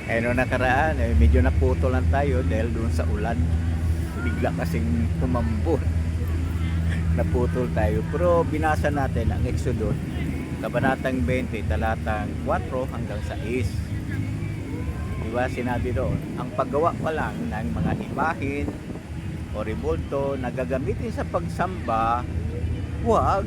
Eh nung nakaraan, medyo naputo lang tayo dahil doon sa ulan. Bigla kasing tumambon. Naputol tayo. Pero binasa natin ang Exodus, Kabanatang 20, talatang 4 hanggang 6. Diba sinabi doon, ang paggawa pa lang ng mga imahin o rebulto na gagamitin sa pagsamba, huwag.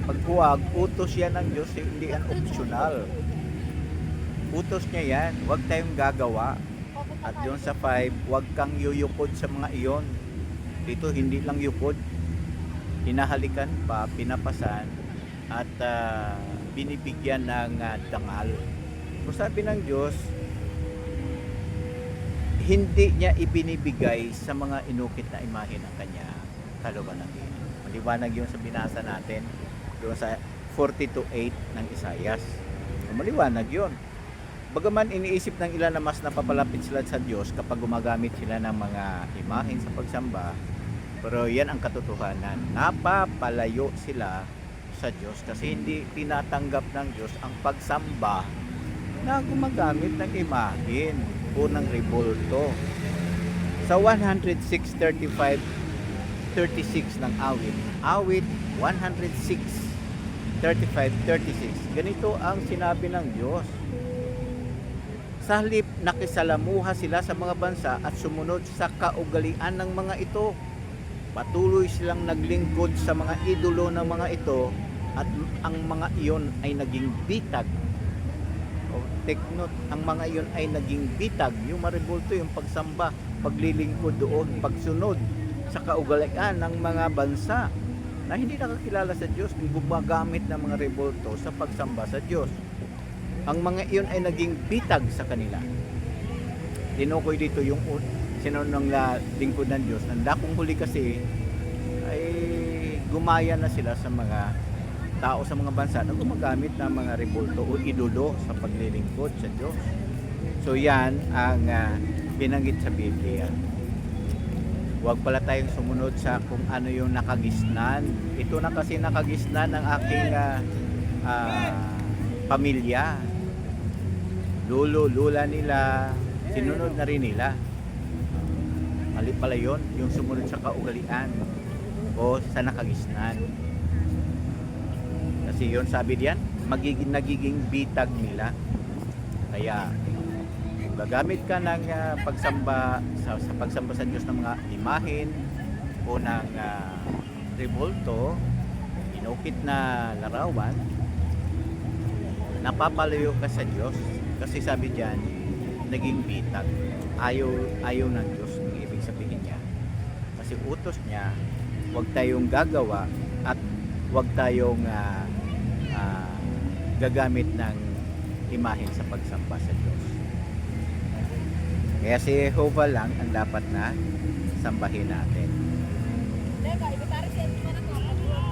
Pag huwag, utos yan ng Diyos, hindi yan optional. Utos niya yan, huwag tayong gagawa. At doon sa 5, huwag kang yuyukod sa mga iyon. Dito hindi lang yukod, hinahalikan pa, pinapasan, at binibigyan ng dangal. Kung sabi ng Diyos, hindi niya ibinibigay sa mga inukit na imahe ng kanya kalugalakihan. Maliwanag yun sa binasa natin doon sa 42:8 ng Isayas. Maliwanag yun. Bagaman iniisip ng ilan na mas napapalapit sila sa Diyos kapag gumagamit sila ng mga imahen sa pagsamba, pero yan ang katotohanan. Napapalayo sila sa Diyos kasi hindi tinatanggap ng Diyos ang pagsamba na gumagamit ng imahen o ng rebulto. Sa 106:35-36 ng awit 106:35-36, ganito ang sinabi ng Diyos. Sa halip nakisalamuha sila sa mga bansa at sumunod sa kaugalian ng mga ito. Patuloy silang naglingkod sa mga idolo ng mga ito at ang mga iyon ay naging bitag. O take note, ang mga iyon ay naging bitag. Yung maribulto, yung pagsamba, paglilingkod doon, pagsunod sa kaugalian ng mga bansa na hindi nakakilala sa Diyos, gumagamit ng mga rebulto sa pagsamba sa Diyos. Ang mga iyon ay naging bitag sa kanila. Tinukoy dito yung sinunong lingkod ng Diyos. Nanda kung huli kasi ay gumaya na sila sa mga tao sa mga bansa na gumagamit ng mga rebulto o idolo sa paglilingkod sa Diyos. So yan ang binanggit sa Biblia. Huwag pala tayong sumunod sa kung ano yung nakagisnan. Ito na kasi nakagisnan ng aking pamilya. Lolo, lula nila, sinunod na rin nila. Mali pala yun, yung sumunod sa kaugalian o sa nakagisnan. Kasi yun, sabi diyan, nagiging bitag nila. Kaya, gagamit ka ng pagsamba sa pagsamba sa Diyos ng mga imahen o ng rebulto, inukit na larawan, napapalayo ka sa Diyos. Kasi sabi diyan, naging bitag. Ayaw ng Diyos, ang ibig sabihin niya. Kasi utos niya, huwag tayong gagawa at huwag tayong gagamit ng imahen sa pagsamba sa Diyos. Kaya si Jehovah lang ang dapat na sambahin natin.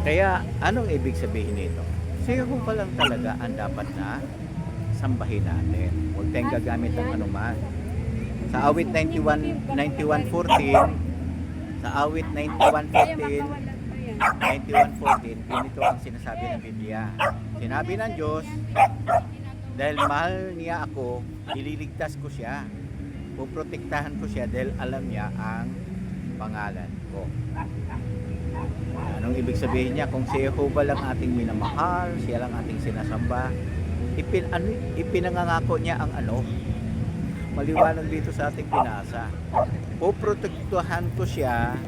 Kaya anong ibig sabihin nito? Si Jehovah lang talaga ang dapat na sambahin natin. Huwag tayong gagamit ng anuman. Sa awit 91:14, sa awit 91:14, ganito ang sinasabi ng Biblia. Sinabi ng Diyos, dahil mahal niya ako, ililigtas ko siya. Puprotektahan ko siya dahil alam niya ang pangalan ko. Anong ibig sabihin niya? Kung si Jehovah lang ating minamahal, siya lang ating sinasamba, ipinangangako niya ang ano? Maliwanag dito sa ating binasa. Puprotektahan ko siya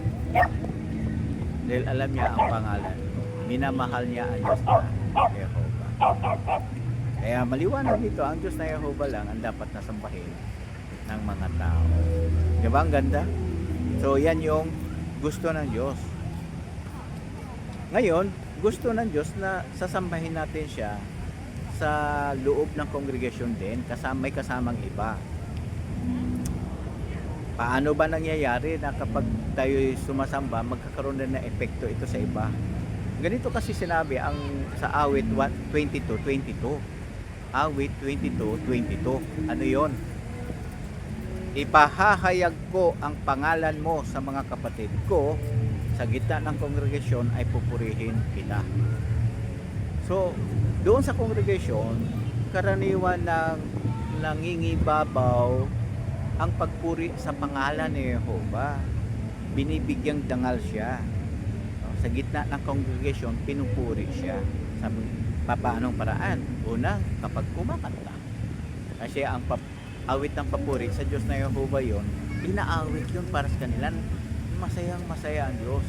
dahil alam niya ang pangalan ko. Minamahal niya ang Diyos na Jehovah. Kaya maliwanag dito, ang Diyos na Jehovah lang ang dapat na sambahin ng mga tao. Diba ang ganda? So yan yung gusto ng Diyos. Ngayon, gusto ng Diyos na sasambahin natin siya sa loob ng kongregasyon din, may kasamang iba. Paano ba nangyayari na kapag tayo sumasamba, magkakaroon din ng epekto ito sa iba? Ganito kasi sinabi ang sa awit 22:22. Awit 22:22. Ano 'yon? Ipahahayag ko ang pangalan mo sa mga kapatid ko, sa gitna ng kongregasyon ay pupurihin kita. So, doon sa kongregasyon, karaniwan ng nangingibabaw ang pagpuri sa pangalan ni Jehovah. Binibigyang dangal siya. No, sa gitna ng congregation, pinupuri siya. Sa paanong paraan? Una, kapag kumakanta. Kasi ang awit ng papuri sa Diyos na Jehovah yon, inaawit yun para sa kanila. Masayang masaya ang Diyos.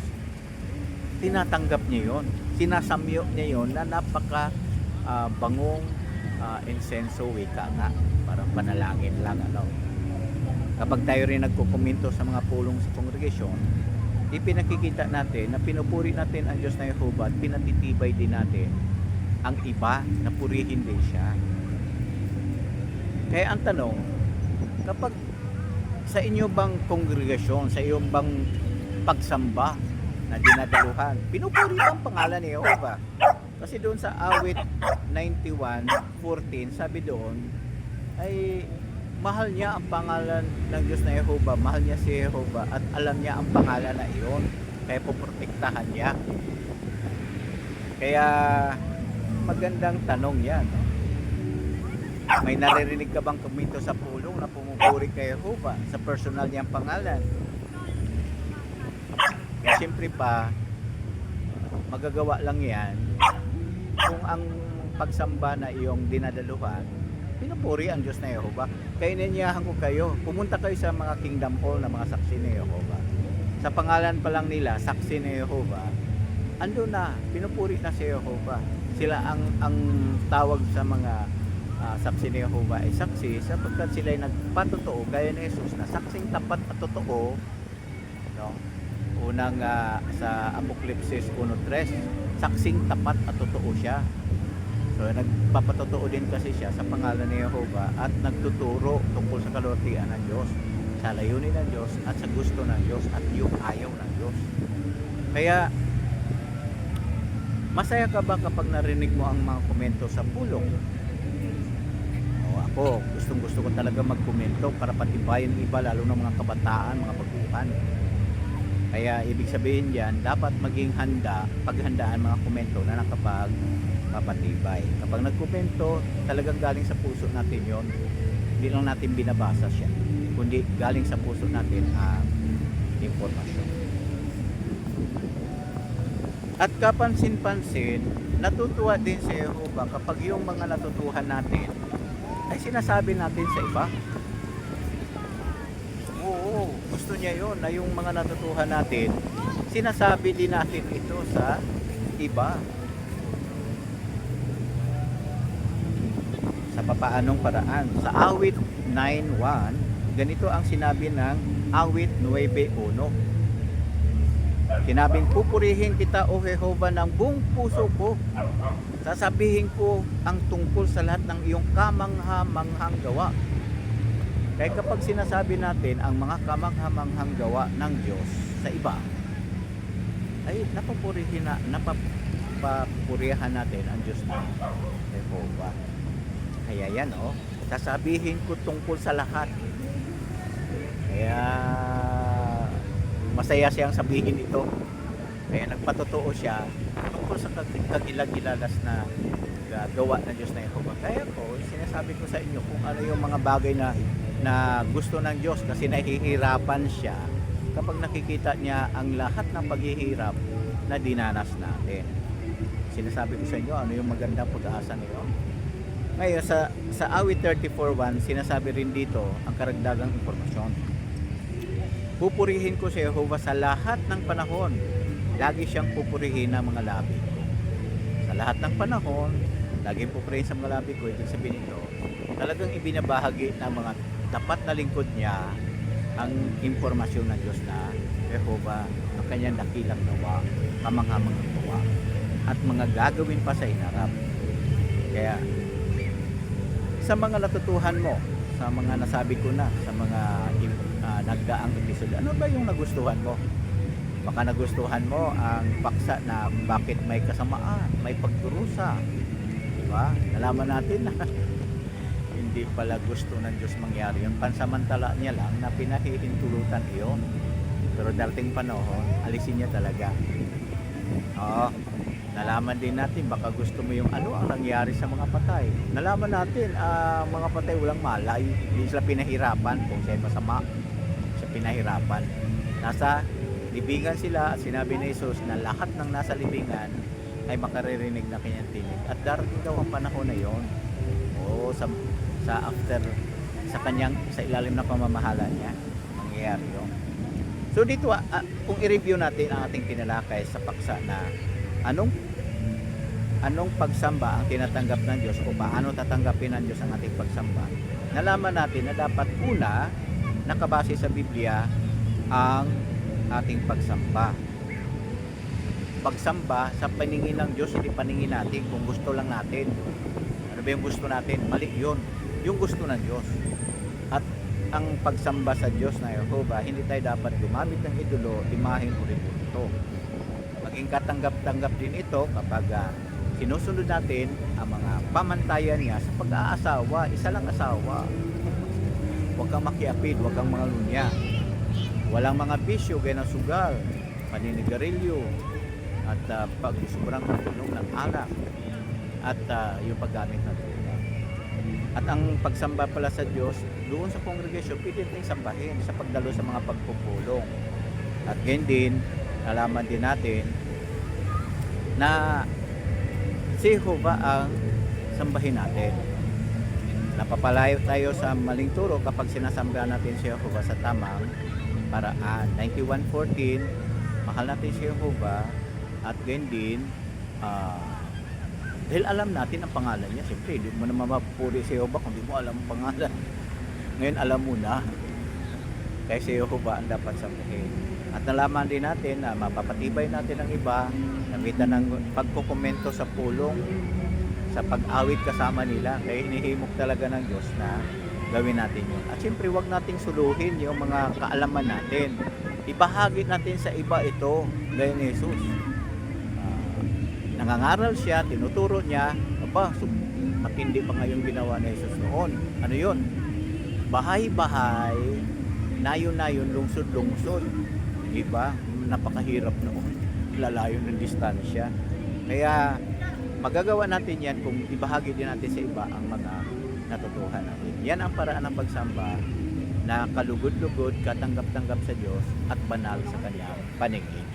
Tinatanggap niya yon. Sinasamyo niya yon na napaka bangong insenso, wika nga. Parang panalangin lang. Ano? Kapag tayo rin nagkukomento sa mga pulong sa kongregasyon, ipinakikita natin na pinupuri natin ang Diyos na Jehovah at pinatitibay din natin ang iba na purihin din siya. Kaya ang tanong, kapag sa inyo bang kongregasyon, sa iyong bang pagsamba na dinadaluhan, pinupuri ang pangalan ni Jehovah. Kasi doon sa awit 91:14, sabi doon ay mahal niya ang pangalan ng Diyos na Jehovah, mahal niya si Jehovah at alam niya ang pangalan na iyon, kaya poprotektahan niya. Kaya magandang tanong yan, no? May naririnig ka bang komento sa pulong na pumupuri kay Jehovah sa personal niyang pangalan? Kaya siyempre pa, magagawa lang yan kung ang pagsamba na iyong dinadaluhan, pinupuri ang Diyos na Jehovah. Kaya ninyahan ko kayo, pumunta kayo sa mga kingdom hall na mga saksi ni Jehovah. Sa pangalan pa lang nila, saksi ni Jehovah, ando na, pinupuri na si Jehovah. Sila ang tawag sa mga saksi ni Jehovah ay saksi sapagkat sila ay nagpatotoo gaya ni Jesus na saksing tapat at totoo, no? Unang sa Apokalipsis 1:3, saksing tapat at totoo siya. So nagpapatotoo din kasi siya sa pangalan ni Jehovah at nagtuturo tungkol sa kalwalhatian ng Diyos, sa layunin ng Diyos at sa gusto ng Diyos at yung ayaw ng Diyos. Kaya masaya ka ba kapag narinig mo ang mga komento sa pulong? Ako, gustong-gusto ko talaga magkomento para patibayin ng iba, lalo ng mga kabataan, mga baguhan. Kaya ibig sabihin diyan, dapat maging handa, paghandaan mga komento na nakapagpapatibay. Kapag nagkomento, talagang galing sa puso natin yon. Hindi lang natin binabasa siya, kundi galing sa puso natin ang impormasyon. At kapansin-pansin, natutuwa din si Jehovah kapag yung mga natutuhan natin ay sinasabi natin sa iba. Oo, gusto niya yon na yung mga natutuhan natin, sinasabi din natin ito sa iba. Sa papaanong paraan? Sa awit 9:1, ganito ang sinabi ng awit 9:1. Sinabing, pupurihin kita o Jehovah ng buong puso ko. Sasabihin ko ang tungkol sa lahat ng iyong kamangha-manghang gawa. Kaya kapag sinasabi natin ang mga kamangha-manghang gawa ng Diyos sa iba, ay napapurihan natin ang Diyos na Jehovah. Kaya yan, sasabihin ko tungkol sa lahat. Kaya masaya siyang sabihin ito. Kaya nagpatotoo siya tungkol sa kagilag-gilalas na gawa ng Diyos na Jehovah. Kaya po, sinasabi ko sa inyo kung ano yung mga bagay na gusto ng Diyos, kasi nahihirapan siya kapag nakikita niya ang lahat ng paghihirap na dinanas natin. Sinasabi ko sa inyo ano yung magandang pag-asa niyo. Ngayon sa awit 34:1, sinasabi rin dito ang karagdagang impormasyon. Pupurihin ko si Jehovah sa lahat ng panahon. Lagi siyang pupurihin ng mga labi ko. Sa lahat ng panahon, lagi pupurihin sa mga labi ko. Ibig sabihin ito, talagang ibinabahagi ng mga tapat na lingkod niya ang impormasyon ng Diyos na Jehovah, ang kanyang dakilang gawa, kamangha-manghang gawa, at mga gagawin pa sa inarap. Kaya sa mga natutuhan mo, sa mga nasabi ko na, sa mga nagdaang episode, ano ba yung nagustuhan mo? Baka nagustuhan mo ang paksa na bakit may kasamaan, may pagdurusa, diba? Nalaman natin na hindi pala gusto ng Diyos mangyari yun, pansamantala niya lang na pinahihintulutan iyon, pero darating panahon alisin niya talaga. Nalaman din natin, baka gusto mo yung ano ang nangyari sa mga patay. Nalaman natin, mga patay walang malay. Hindi sila pinahirapan kung siya'y masama. Siya pinahirapan. Nasa libingan sila at sinabi ni Jesus na lahat ng nasa libingan ay makaririnig na kanyang tinig. At darating daw ang panahon na yon. Oo, sa after, sa ilalim ng pamamahala niya, mangyayari yun. So dito, kung i-review natin ang ating tinalakay sa paksa na anong pagsamba ang tinatanggap ng Diyos o paano tatanggapin ng Diyos ang ating pagsamba, nalaman natin na dapat una, nakabase sa Biblia ang ating pagsamba. Pagsamba sa paningin ng Diyos, hindi paningin natin kung gusto lang natin. Ano ba yung gusto natin? Mali yun. Yung gusto ng Diyos. At ang pagsamba sa Diyos na Jehovah, hindi tayo dapat gumamit ng idolo, imahen o ribulto. Maging katanggap-tanggap din ito kapag sinusunod natin ang mga pamantayan niya sa pag-aasawa. Isa lang asawa. Huwag kang makiapid, huwag kang mga lunya. Walang mga bisyo, gaya ng sugal, paninigarilyo, at pag-sobrang tulong ng alak, at yung paggamit ng droga. At ang pagsamba pala sa Diyos, doon sa congregation, pwede natin sambahin sa pagdalo sa mga pagpupulong. At ganyan din, nalaman din natin na si Jehovah ang sambahin natin. Napapalayo tayo sa maling turo kapag sinasamba natin si Jehovah sa tamang paraan. 91:14, mahal natin si Jehovah at ganyan din, dahil alam natin ang pangalan niya. Siyempre, hindi mo naman mapupuri si Jehovah kung hindi mo alam ang pangalan. Ngayon alam mo na. Kaya si Jehovah ang dapat sambahin. At nalaman din natin na mapapatibay natin ang iba, namitan ng pagkukomento sa pulong, sa pag-awit kasama nila. Kaya hinihimok talaga ng Diyos na gawin natin yun. At siyempre, huwag nating suluhin yung mga kaalaman natin. Ibahagi natin sa iba ito, gaya ni Jesus. Nangangaral siya, tinuturo niya, matindi pa ngayon ginawa ni Jesus noon. Ano yun? Bahay-bahay, nayon-nayon, lungsod-lungsod. Diba? Napakahirap noon. Lalayo ng distansya. Kaya magagawa natin yan kung ibahagi din natin sa iba ang mga natutuhan natin. Yan ang paraan ng pagsamba na kalugod-lugod, katanggap-tanggap sa Diyos at banal sa kanyang paningin.